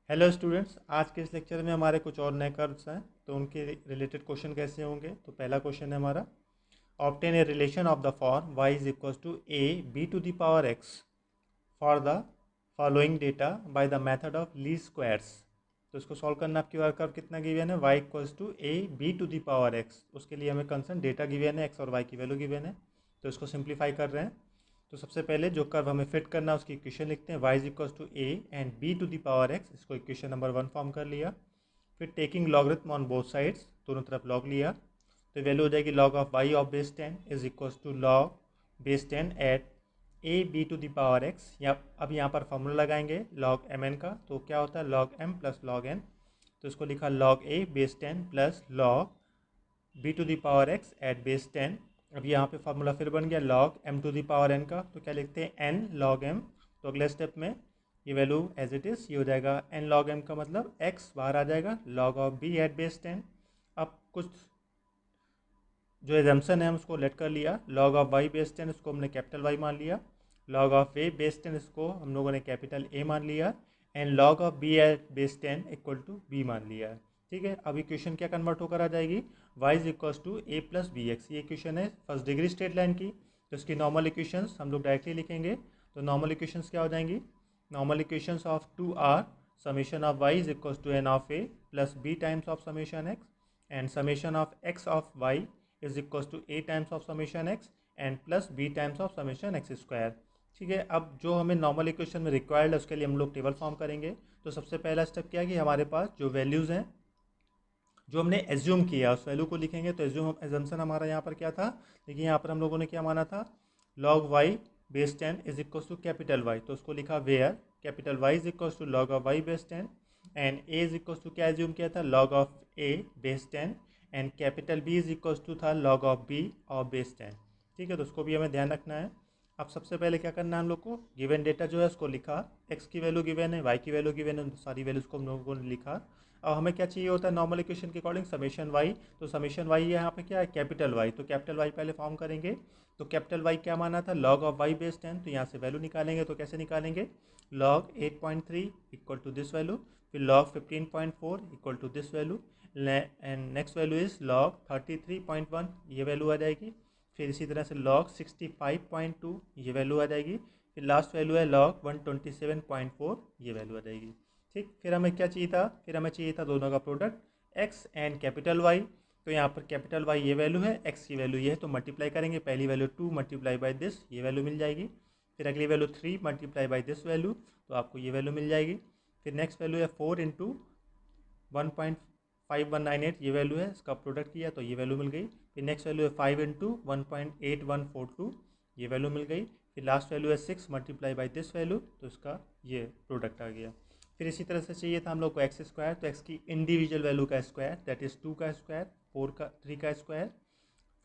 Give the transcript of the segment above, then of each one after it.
Hello students, आज के इस लेक्चर में हमारे कुछ और नए कर्व्स हैं तो उनके रिलेटेड क्वेश्चन कैसे होंगे। तो पहला क्वेश्चन है हमारा, obtain a relation of the form y is equal to a b to the power x for the following data by the method of least squares. तो इसको सॉल्व करना, आपकी बार कर्व कितना गिवन है, y equals to a b to the power x। उसके लिए हमें कंसर्न डेटा गिवन है, x और y की वैल्यू गिवन है। तो इसको सिंप्लीफाई कर रहे हैं। तो सबसे पहले जो कर्व हमें फिट करना है उसकी इक्वेशन लिखते हैं, y is equal to a and b to the power x। इसको इक्वेशन नंबर 1 फॉर्म कर लिया। फिर taking logarithm on both sides, दोनों तरफ लॉग लिया, तो वैल्यू हो जाएगी log of y of base 10 is equal to log base 10 at a b to the power x। या अब यहाँ पर फॉर्मूला लगाएंगे log mn का, तो क्या होता है log m plus log n। तो इसको लिखा log a base 10 plus log b to the power x at base 10। अब यहाँ पे फार्मूला फिर बन गया log m to the power n का, तो क्या लिखते हैं n log m। तो अगले स्टेप में ये वैल्यू एज इट इज़ ये हो जाएगा n log m का मतलब x बाहर आ जाएगा log of b at base 10। अब कुछ जो एजम्पन है हम उसको लेट कर लिया, log ऑफ y बेस 10 इसको हमने कैपिटल Y मान लिया, log ऑफ a बेस 10 इसको हम लोगों ने कैपिटल A मान लिया, and log of b at base 10 equal to b मान लिया है। ठीक है, अब इक्वेशन क्या कन्वर्ट होकर आ जाएगी, y is equal to a plus B x. ये इक्वेशन है फर्स्ट डिग्री स्ट्रेट लाइन की, तो इसकी नॉर्मल इक्वेशंस हम लोग डायरेक्टली लिखेंगे। तो नॉर्मल इक्वेशंस क्या हो जाएंगी, normal equations of two are summation of y is equal to n of a plus b times of summation x, and summation of x of y is equal to a times of summation x and plus b times of summation x square. ठीक है, अब जो हमें normal equation में required है उसके लिए हम लोग टेबल फॉर्म करेंगे। तो सबसे पहला स्टेप क्या है कि हमारे पास जो वैल्यूज़ हैं जो हमने एज्यूम किया उस वैल्यू को लिखेंगे। तो एजम्पन हमारा यहाँ पर क्या था, देखिए यहाँ पर हम लोगों ने क्या माना था, log y base 10 is equal to capital Y। तो उसको लिखा where capital Y is equal to log of y base 10 and a is equal to क्या एज्यूम किया था, log of a base 10 and capital B is equal to था log of b of base 10। ठीक है, तो उसको भी हमें ध्यान रखना है। अब सबसे पहले क्या करना है हम लोग को, गिवन डेटा जो है उसको लिखा, x की वैल्यू गिवन है, y की वैल्यू गिवन है, सारी वैल्यूज़ को हम लोगों ने लिखा। अब हमें क्या चाहिए होता है नॉर्मल इक्वेशन के अकॉर्डिंग समेशन वाई। तो समेशन वाई यहाँ पे क्या है, कैपिटल वाई। तो कैपिटल वाई पहले फॉर्म करेंगे। तो कैपिटल वाई क्या माना था, लॉग ऑफ वाई बेस 10। तो यहाँ से वैल्यू निकालेंगे, तो कैसे निकालेंगे, log 8.3 equal to this value, फिर log 15.4 equal to this value, and next value is log 33.1, ये वैल्यू आ जाएगी। फिर इसी तरह से लॉग 65.2 ये वैल्यू आ जाएगी। फिर लास्ट वैल्यू है लॉग 127.4, ये वैल्यू आ जाएगी। ठीक, फिर हमें क्या चाहिए था, फिर हमें चाहिए था दोनों का product x and capital Y। तो यहाँ पर कैपिटल Y ये वैल्यू है, x की वैल्यू ये है, तो मल्टीप्लाई करेंगे, पहली वैल्यू 2 मल्टीप्लाई बाई दिस, ये वैल्यू मिल जाएगी। फिर अगली value 3 multiply by this value, तो आपको ये वैल्यू मिल जाएगी। फिर नेक्स्ट वैल्यू है 4 इंटू 1.5198, ये वैल्यू है, इसका प्रोडक्ट किया तो ये वैल्यू मिल गई। फिर नेक्स्ट वैल्यू है 5 इंटू 1.8142, ये वैल्यू मिल गई। फिर लास्ट वैल्यू है 6 मल्टीप्लाई बाई दिस वैल्यू, तो इसका ये प्रोडक्ट आ गया। फिर इसी तरह से चाहिए था हम लोग को एक्स स्क्वायर, तो एक्स की इंडिविजुअल वैल्यू का स्क्वायर, दैट इज़ 2 का स्क्वायर, 3 का स्क्वायर,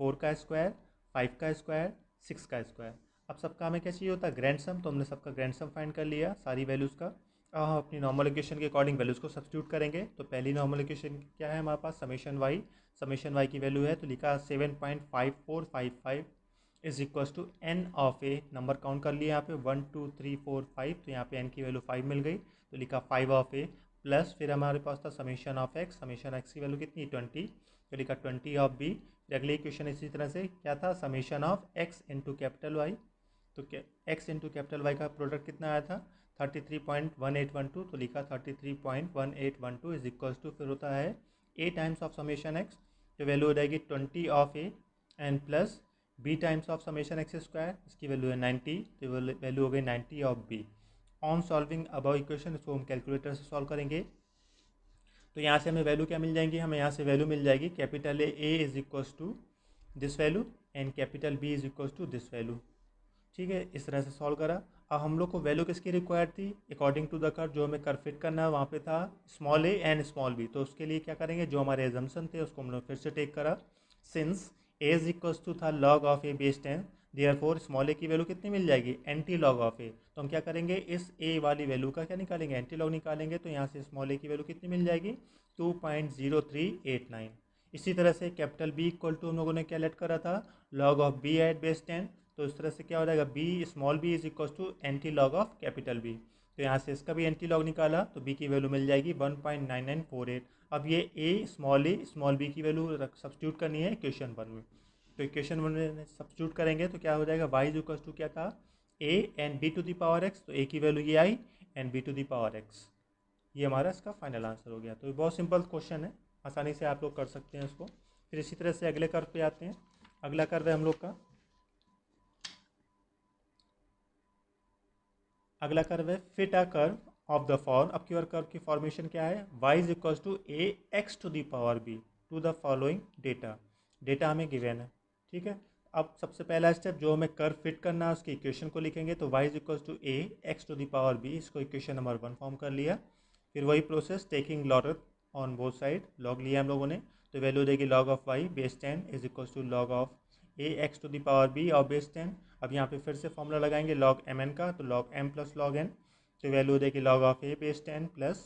4 का स्क्वायर, 5 का स्क्वायर, 6 का स्क्वायर। अब सबका हमें क्या चाहिए होता है, ग्रैंड सम। तो हमने सबका ग्रैंड सम फाइंड कर लिया सारी वैल्यूज़ का। अब हम अपनी नॉर्मल इक्वेशन के अकॉर्डिंग वैल्यूज़ को सब्स्टिट्यूट करेंगे। तो पहली नॉर्मल इक्वेशन क्या है हमारे पास, समेशन वाई की वैल्यू है, तो लिखा 7.5455 is equals to n of a, number count कर लिया यहाँ पे 1 2 3 4 5, तो यहाँ पे एन की वैल्यू 5 मिल गई, तो लिखा 5 ऑफ ए प्लस, फिर हमारे पास था समेशन एक्स की वैल्यू कितनी 20, तो लिखा 20 ऑफ बी। अगली इक्वेशन इसी तरह से क्या था, summation of x into capital y. तो एक्स इंटू कैपिटल वाई का प्रोडक्ट कितना आया था 33.1812, तो लिखा 33.1812 इज इक्वल्स टू, फिर होता है a times of summation x, तो वैल्यू हो जाएगी 20 of a and plus b times of summation x square, इसकी वैल्यू है 90, तो वैल्यू हो गई 90 of b. On solving above equation, इसको हम कैलकुलेटर से सॉल्व करेंगे। तो यहाँ से हमें वैल्यू क्या मिल जाएंगी, हमें यहाँ से वैल्यू मिल जाएगी capital A is equals to this value and capital b is equals to this value. ठीक है, इस तरह से सॉल्व करा। अब हम लोग को वैल्यू किसकी रिक्वायर्ड थी, अकॉर्डिंग टू द कर्व जो हमें कर्व फिट करना है वहाँ पे था small a and small b. तो उसके लिए क्या करेंगे, जो हमारे एजम्पन थे उसको हम लोग फिर से टेक करा। Since A is equals to था log of A base 10, therefore small A की वैल्यू कितनी मिल जाएगी, एंटी लॉग ऑफ ए। तो हम क्या करेंगे, इस ए वाली वैल्यू का क्या निकालेंगे, एंटी लॉग निकालेंगे। तो यहाँ से स्मॉल ए की वैल्यू कितनी मिल जाएगी 2.0389। इसी तरह से कैपिटल बी इक्वल टू हम लोगों ने क्या लेट करा था, log of b at base 10। तो इस तरह से क्या हो जाएगा, b small b is equal to antilog of capital b. तो यहाँ से इसका भी एंटी लॉग निकाला तो बी की वैल्यू मिल जाएगी 1.9948। अब ये ए स्मॉल बी की वैल्यू सब्स्टिट्यूट करनी है इक्वेशन 1 में। तो इक्वेशन 1 में सब्स्टिट्यूट करेंगे तो क्या हो जाएगा, वाई इज इक्वल टू क्या था, A and B to the power X, तो ए की वैल्यू ये I and B to the power X. ये हमारा इसका फाइनल आंसर हो गया। तो ये बहुत सिंपल क्वेश्चन है, आसानी से आप लोग कर सकते हैं इसको। फिर इसी तरह से अगले कर्व पे आते हैं। अगला कर्व है हम लोग का, अगला कर्व है fit a curve of the form. अब की बार कर्व की फॉर्मेशन क्या है, y is equal to A x to the power b to the following data. Data हमें गिवन है, ठीक है। अब सबसे पहला स्टेप जो हमें कर्व फिट करना है उसकी इक्वेशन को लिखेंगे। तो y is equal to A x to the power b, इसको इक्वेशन नंबर 1 फॉर्म कर लिया। फिर वही process taking log on both side, log लिया हम लोगों ने, तो वैल्यू देगी log of y base 10 is equal to log of a x to the power b और बेस 10। अब यहाँ पे फिर से फॉर्मूला लगाएंगे लॉग एम एन का, तो log m plus log n, तो वैल्यू देगी log of A base 10 plus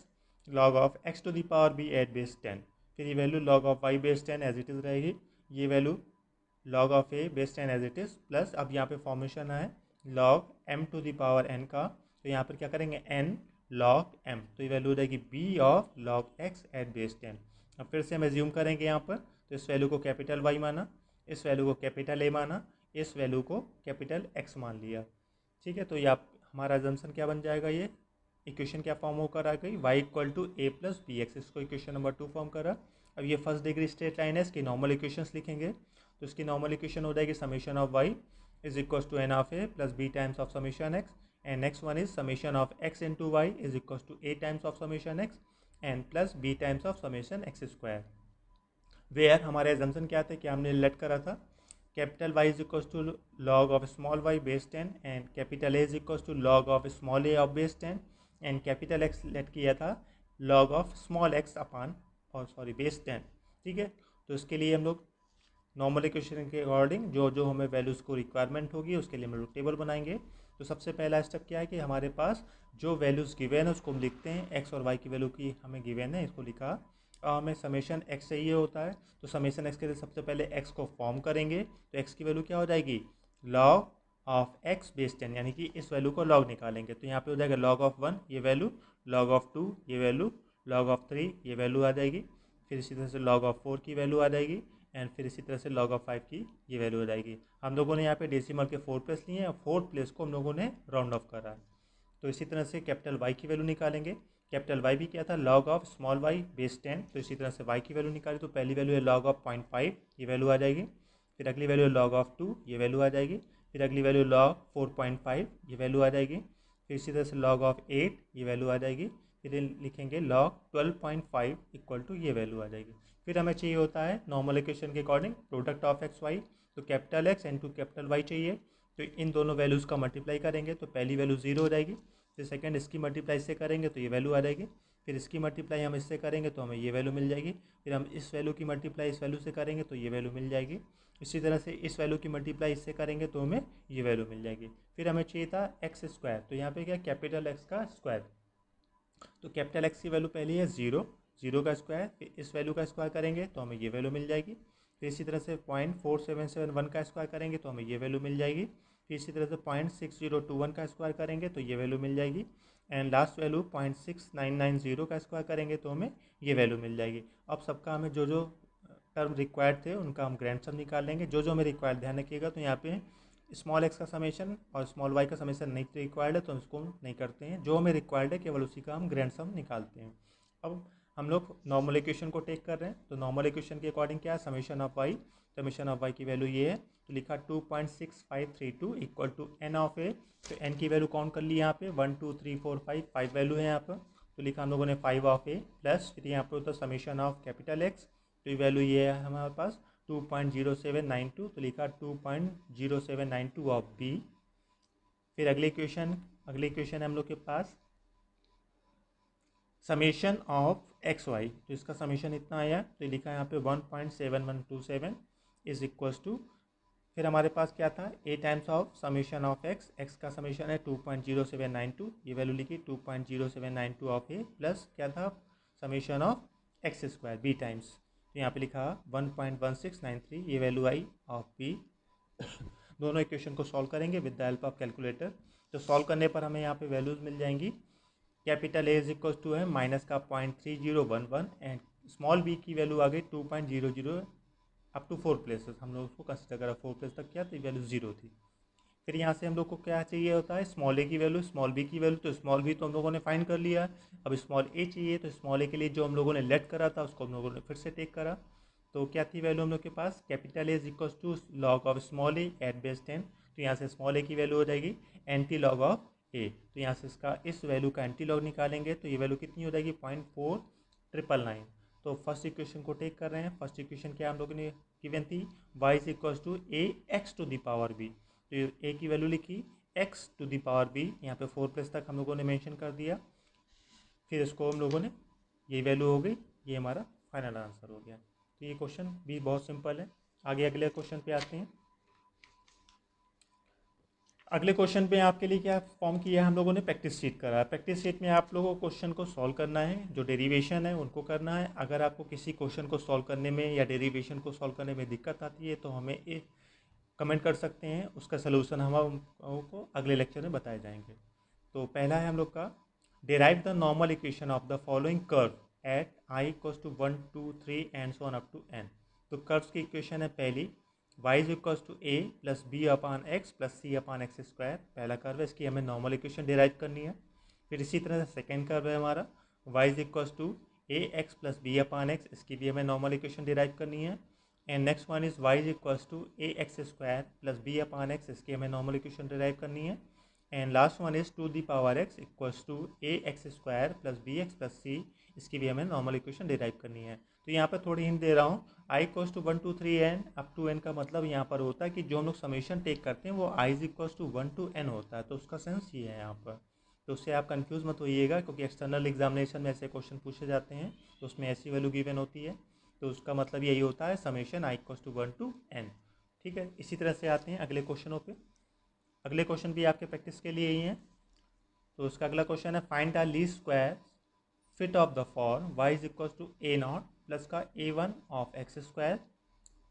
log of x to the power b at base 10। फिर ये value log of y base 10 as it is रहेगी, ये value log of A base 10 as it is plus अब यहाँ पे formation है log m to the power n का, तो यहाँ पर क्या करेंगे एन लॉग एम, तो ये वैल्यू रहेगी b of log x at base 10। अब फिर से हम एज्यूम करेंगे यहाँ पर, तो इस वैल्यू को कैपिटल वाई माना, इस वैल्यू को कैपिटल ए माना, इस वैल्यू को कैपिटल एक्स मान लिया, ठीक है। तो ये आप हमारा एजम्पशन क्या बन जाएगा, ये इक्वेशन क्या फॉर्म होकर आ गई, y equal to a plus B x, इसको इक्वेशन नंबर 2 फॉर्म करा। अब ये फर्स्ट डिग्री स्ट्रेट लाइन है, इसकी नॉर्मल इक्वेशंस लिखेंगे। तो इसकी नॉर्मल इक्वेशन हो जाएगी summation of y is equal to n of a plus b times of summation x, and next one is summation of x into y is equal to a times of summation x and plus b times of summation x square. Where हमारे assumption क्या थे कि हमने let करा था capital Y is equal to log of small y base 10 and capital A is equal to log of small a of base 10 and capital X let किया था log of small x upon और sorry base 10, ठीक है। तो इसके लिए हम लोग नॉर्मल इक्वेशन के अकॉर्डिंग जो जो हमें वैल्यूज़ को रिक्वायरमेंट होगी उसके लिए हम लोग टेबल बनाएंगे। तो सबसे पहला स्टेप क्या है कि हमारे पास जो वैल्यूज़ गिवन है उसको हम लिखते हैं, एक्स और वाई की वैल्यू की हमें गिवन है, इसको लिखा। हमें समेशन एक्स चाहिए होता है, तो समेशन एक्स के लिए सबसे पहले एक्स को फॉर्म करेंगे, तो एक्स की वैल्यू क्या हो जाएगी लॉग ऑफ एक्स बेस 10, यानी कि इस वैल्यू को लॉग निकालेंगे। तो यहाँ पे हो जाएगा लॉग ऑफ 1 ये वैल्यू, लॉग ऑफ 2 ये वैल्यू, लॉग ऑफ 3 ये वैल्यू आ जाएगी, फिर इसी तरह से लॉग ऑफ 4 की वैल्यू आ जाएगी एंड फिर इसी तरह से लॉग ऑफ 5 की ये वैल्यू हो जाएगी। हम लोगों ने यहाँ पे डेसिमल के 4 प्लेस लिए हैं और 4 प्लेस को हम लोगों ने राउंड ऑफ करा। तो इसी तरह से कैपिटल वाई की वैल्यू निकालेंगे। कैपिटल वाई भी क्या था log of small y base 10, तो इसी तरह से वाई की वैल्यू निकाली, तो पहली वैल्यू है लॉग ऑफ 0.5 ये वैल्यू आ जाएगी, फिर अगली वैल्यू है लॉग ऑफ 2 ये वैल्यू आ जाएगी, फिर अगली वैल्यू लॉग 4.5 ये वैल्यू आ जाएगी, फिर इसी तरह से लॉग ऑफ 8 ये वैल्यू आ जाएगी, फिर लिखेंगे लॉग 12.5 इक्वल टू ये वैल्यू आ जाएगी। फिर हमें चाहिए होता है नॉर्मल इक्वेशन के according product of X Y, तो capital X into capital Y चाहिए, तो इन दोनों वैल्यूज़ का मल्टीप्लाई करेंगे तो पहली वैल्यू 0 हो जाएगी, फिर सेकंड इसकी मल्टीप्लाई इससे करेंगे तो ये वैल्यू आ जाएगी, फिर इसकी मल्टीप्लाई हम इससे करेंगे तो हमें ये वैल्यू मिल जाएगी, फिर हम इस वैल्यू की मल्टीप्लाई इस वैल्यू से करेंगे तो ये वैल्यू मिल जाएगी, इसी तरह से इस वैल्यू की मल्टीप्लाई इससे करेंगे तो हमें ये वैल्यू मिल जाएगी। फिर हमें चाहिए था एक्स स्क्वायर, तो यहाँ पे क्या कैपिटल एक्स का स्क्वायर, तो कैपिटल एक्स की वैल्यू पहली है 0, 0 का स्क्वायर, फिर इस वैल्यू का स्क्वायर करेंगे तो हमें ये वैल्यू मिल जाएगी, फिर इसी तरह से 0.4771 का स्क्वायर करेंगे तो हमें ये वैल्यू मिल जाएगी, फिर इसी तरह से 0.6021 का स्क्वायर करेंगे तो ये वैल्यू मिल जाएगी, एंड लास्ट वैल्यू 0.6990 का स्क्वायर करेंगे तो हमें ये वैल्यू मिल जाएगी। अब सबका हमें जो जो टर्म रिक्वायर्ड थे उनका हम ग्रैंड सम निकाल लेंगे, जो जो हमें रिक्वायर्ड ध्यान रखिएगा। तो यहाँ पे स्मॉल एक्स का समेशन और स्मॉल वाई का समेशन नहीं रिक्वायर्ड है तो हम इसको नहीं करते हैं, जो हमें रिक्वायर्ड है केवल उसी का हम ग्रैंड सम निकालते हैं। अब हम लोग नॉर्मल इक्वेशन को टेक कर रहे हैं, तो नॉर्मल इक्वेशन के अकॉर्डिंग क्या है समेशन ऑफ वाई की वैल्यू ये है, तो लिखा 2.6532 इक्वल टू एन ऑफ ए, तो एन की वैल्यू काउंट कर ली यहाँ पे 1 2 3 4 5 वैल्यू है यहाँ पर, तो लिखा हम लोगों ने 5 ऑफ ए प्लस फिर यहाँ पर होता है समेशन ऑफ कैपिटल एक्स, तो ये वैल्यू ये है हमारे पास 2.0792, तो लिखा 2.0792 ऑफ बी। फिर अगली इक्वेशन है हम लोग के पास समेशन ऑफ एक्स वाई, तो इसका समेशन इतना आया, तो लिखा है यहाँ पे 1.7127 इज इक्वल्स टू, फिर हमारे पास क्या था A times of summation of X, X का समेशन है 2.0792, ये वैल्यू लिखी 2.0792 ऑफ ए प्लस क्या था summation of x square b times, तो यहाँ पे लिखा 1.1693 ये वैल्यू आई ऑफ बी। दोनों इक्वेशन को सॉल्व करेंगे with the help of calculator, तो सॉल्व करने पर हमें यहाँ पे वैल्यूज़ मिल जाएंगी capital A is equal to है माइनस का 0.3011 एंड स्मॉल बी की वैल्यू आ गई 2.00 अप टू 4 प्लेसेस। हम लोग उसको कंसिडर करा 4 प्लेस तक किया तो वैल्यू 0 थी। फिर यहाँ से हम लोग को क्या चाहिए होता है, स्मॉल ए की वैल्यू, स्मॉल बी की वैल्यू। तो स्मॉल बी तो हम लोगों ने फाइंड कर लिया। अब स्मॉल ए चाहिए, तो स्मॉल ए के लिए जो हम लोगों ने लेट करा था उसको हम लोगों ने फिर से टेक करा। तो क्या थी वैल्यू हम लोग के पास, capital A is equal to log of small A at base 10। तो यहाँ से स्मॉल ए की वैल्यू हो जाएगी एंटी लॉग ऑफ ए। तो यहाँ से इसका इस वैल्यू का एंटी लॉग निकालेंगे तो ये वैल्यू कितनी हो जाएगी 0.4999। तो फर्स्ट इक्वेशन को टेक कर रहे हैं। फर्स्ट इक्वेशन क्या हम लोगों ने गिवन थी, y is equal to A x to the power b. तो ए की वैल्यू लिखी x to the power b, यहाँ पे 4 प्लस तक हम लोगों ने मेंशन कर दिया। फिर इसको हम लोगों ने, ये वैल्यू हो गई, ये हमारा फाइनल आंसर हो गया। तो ये क्वेश्चन भी बहुत सिंपल है। आगे अगले क्वेश्चन पे आते हैं। अगले क्वेश्चन पे आपके लिए क्या फॉर्म किया है हम लोगों ने, प्रैक्टिस शीट करा है। प्रैक्टिस शीट में आप लोगों को क्वेश्चन को सॉल्व करना है, जो डेरिवेशन है उनको करना है। अगर आपको किसी क्वेश्चन को सॉल्व करने में या डेरिवेशन को सॉल्व करने में दिक्कत आती है तो हमें एक कमेंट कर सकते हैं, उसका सलूशन हम आपको अगले लेक्चर में बताए जाएंगे। तो पहला है हम लोग का, derive the normal equation of the following curve at i equals to 1 2 3 and so on up to n। तो कर्व्स की इक्वेशन है पहली, y is equals to a plus B upon x plus c upon x square. पहला curve है, इसकी हमें normal equation derive करनी है। फिर इसी तरह से सेकेंड कर्व है हमारा, y is equals to A x plus B upon X, इसकी भी हमें नॉर्मल इक्वेशन डिराइव करनी है। And next one is y is equals to A X square plus B upon X, इसकी हमें नॉर्मल इक्वेशन डिराइव करनी है। And last one is to the power X equals to A X square plus B X plus C, इसकी भी हमें normal equation derive करनी है। तो यहाँ पर थोड़ी हिंट दे रहा हूँ, I equals to 1 2 3 N up to N का मतलब यहाँ पर होता है कि जो हम लोग समेशन टेक करते हैं वो I is equals to 1 to n होता है। तो उसका सेंस ये है यहाँ पर। तो उससे आप कंफ्यूज मत होइएगा, क्योंकि एक्सटर्नल एग्जामिनेशन में ऐसे क्वेश्चन पूछे जाते हैं तो उसमें ऐसी वैल्यू गिवन होती है। तो उसका मतलब यही होता है summation i equals to 1 to n। ठीक है, इसी तरह से आते हैं अगले क्वेश्चनों पे। अगले क्वेश्चन भी आपके प्रैक्टिस के लिए ही हैं। तो उसका अगला क्वेश्चन है, find the least square fit of the form y is equal to a nought plus का a1 of x square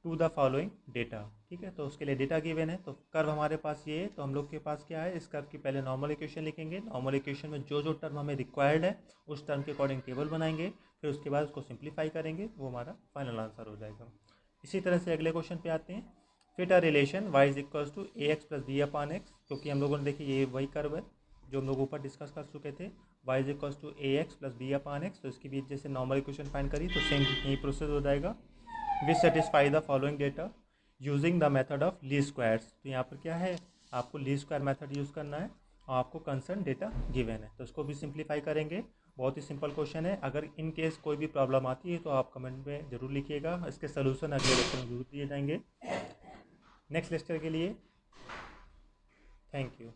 to the following data. ठीक है, तो उसके लिए डेटा गिवन है। तो कर्व हमारे पास ये है, तो हम लोग के पास क्या है, इस कर्व की पहले नॉर्मल इक्वेशन लिखेंगे। नॉर्मल इक्वेशन में जो जो टर्म हमें रिक्वायर्ड है उस टर्म के अकॉर्डिंग टेबल बनाएंगे, फिर उसके बाद उसको सिंप्लीफाई करेंगे, वो हमारा फाइनल आंसर हो जाएगा। इसी तरह से अगले क्वेश्चन पे आते हैं, fit a relation y is equals to A x plus B upon x, क्योंकि हम लोगों ने देखिए ये वही कर्व है जो हम लोग ऊपर डिस्कस कर चुके थे, y is equals to A x plus B upon x. तो इसके बीच जैसे नॉर्मल इक्वेशन फाइंड करी तो सेम यही प्रोसेस हो जाएगा। विच satisfy the following data using the method of least squares. तो यहाँ पर क्या है, आपको लीस्ट स्क्वायर मेथड यूज़ करना है और आपको कंसर्न डेटा गिवन है, तो इसको भी सिंप्लीफाई करेंगे। बहुत ही सिंपल क्वेश्चन है। अगर इन केस कोई भी प्रॉब्लम आती है तो आप कमेंट में ज़रूर लिखिएगा, इसके सोल्यूशन अगले लेक्चर में जरूर दिए जाएंगे। नेक्स्ट लेक्चर के लिए थैंक यू।